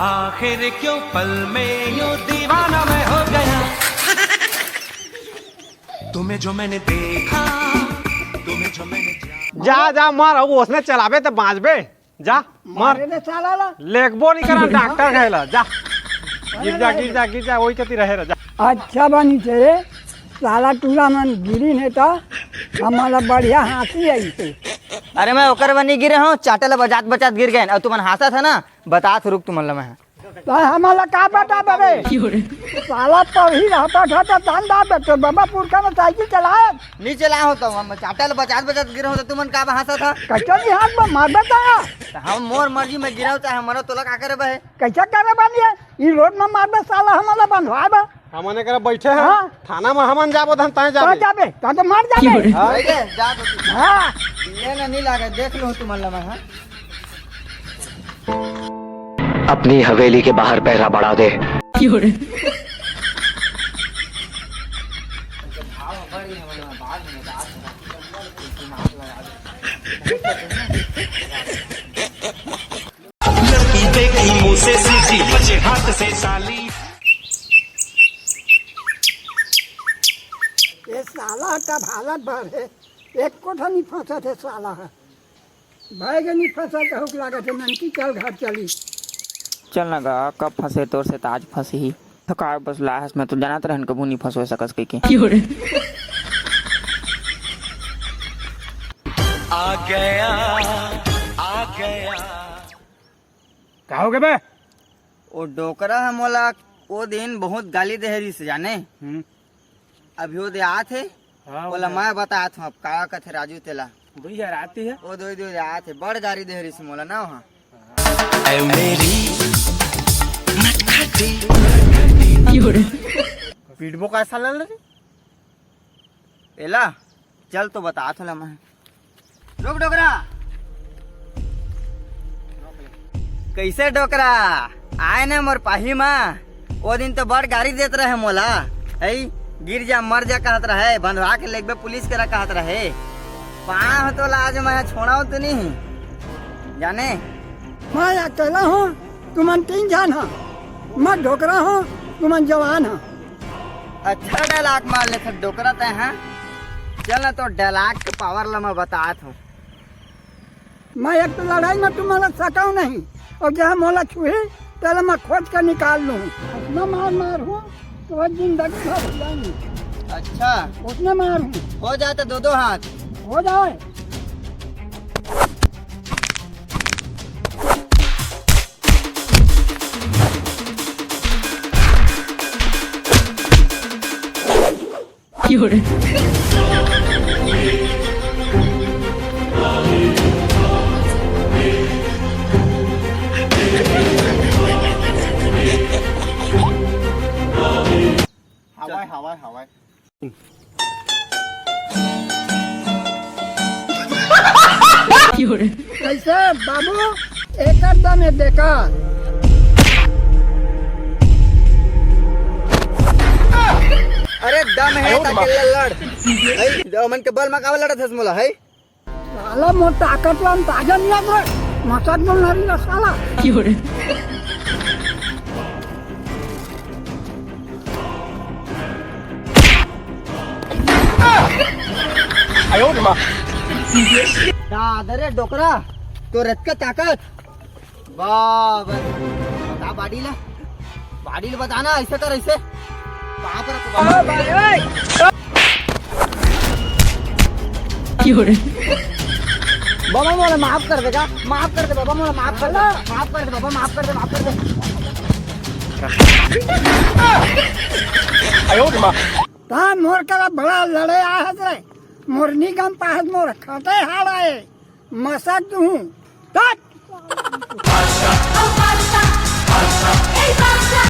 आखिर क्यों पल में यूं दीवाना मैं हो गया तुम्हें जो मैंने देखा तुम्हें जो मैंने जा जा मार अब उसने चलावे तो बाँचबे जा मार लेगबो नहीं करा डॉक्टर कहला जा गिर जा वही कती रहे जा। अच्छा बनी थे साला टूला मन गिरी नहीं था हमारा बढ़िया हंसी आई थे। अरे मैं ओकर बनी गिरे हूँ चाटल बजात बचात गिर गए और तुमन हंसा था ना बता रुक तुम मैं हमारा का बता बे साला पर ही रहता था तो धंधा बेटे बाबा पुरखा में साइकिल चलाए नहीं चला हो तो हम चाटल बचात बचात गिरे हो तो तुमन का हंसा था कैसा नहीं हाथ में मार बताया हम मोर मर्जी में गिरा चाहे हमारा तोला का करे बे कैसा करे बनिए ये रोड में मार बे साला हमारा बंधवाए बा हमने करे बैठे हैं थाना में हमन जाबो धन ताए जाबे तो मार जाबे जा तो हां ये ना नहीं लागे देख लो तुम मैं हां अपनी हवेली के बाहर पहरा बढ़ा दे। लड़की देखी मुंह से सीधी बचे हाथ से साली ये साला का हालत भर है एक कोठा नहीं फंसा थे साला है भाई के नहीं फंसा तो हुक लगा थे ननकी चल घर चली चल ना गा कब फंसे तोर से ताज फंसी ही थका बस लाहस में तो जानत रहन कबू नहीं फंसो सकस के आ गया का हो गए बे वो डोकरा है मोला वो दिन बहुत गाली देहरी से जाने अभी वो दे आ थे बोला मैं बता था अब का कथे राजू तेला 2000 आती है वो दो आ थे बड़ गाड़ी देहरी से मोला ना वहाँ ऐ मेरी नटखटी पीटबो का ऐसा लग रही एला चल तो बता था मैं रुक डोकरा कैसे डोकरा आए ना मोर पाही माँ वो दिन तो बड़ गाड़ी देत रहे मोला है गिर जा मर जा कहत रहे बंधवा के लेगबे पुलिस करा कहत रहे पाँव तो आज मैं छोड़ा तो नहीं जाने मैं अकेला हूँ तुमन 3 जान हो मैं ढोकरा हूँ तुमन जवान हो अच्छा डायलॉग मार ले था डोकरा ते हैं चल ना तो डायलॉग के पावर ला मैं बतात हूँ मैं एक तो लड़ाई में तुम्हारा सकाऊ नहीं और जहाँ मोला छुए पहले मैं खोज कर निकाल लूँ उतना मार हूँ तो जिंदगी भर हो जाएंगी अच्छा उतने मार हूँ हो जाते 2 हाथ हो जाए हवाई हवाई कैसे बाबू एक दम देखा अरे दम है ताके लड़ है दमन के बल में का लड़ा थस मोला है साला मोर ताकत वाला ताजा नहीं है मसाज बोल नरी ना साला आयो रे मां दादरे डोकरा तो रथ का ताकत वाह बता बाड़ी ला बताना ऐसे कर ऐसे कहां पर बाबा मोला माफ कर देगा माफ कर दे बाबा मोला माफ कर दे बाबा माफ कर दे आयो रे मां ता मोर का बड़ा लड़े आहत रे मोरनी गम पाहत मोर खटे हाड़ आए मसक हूँ तक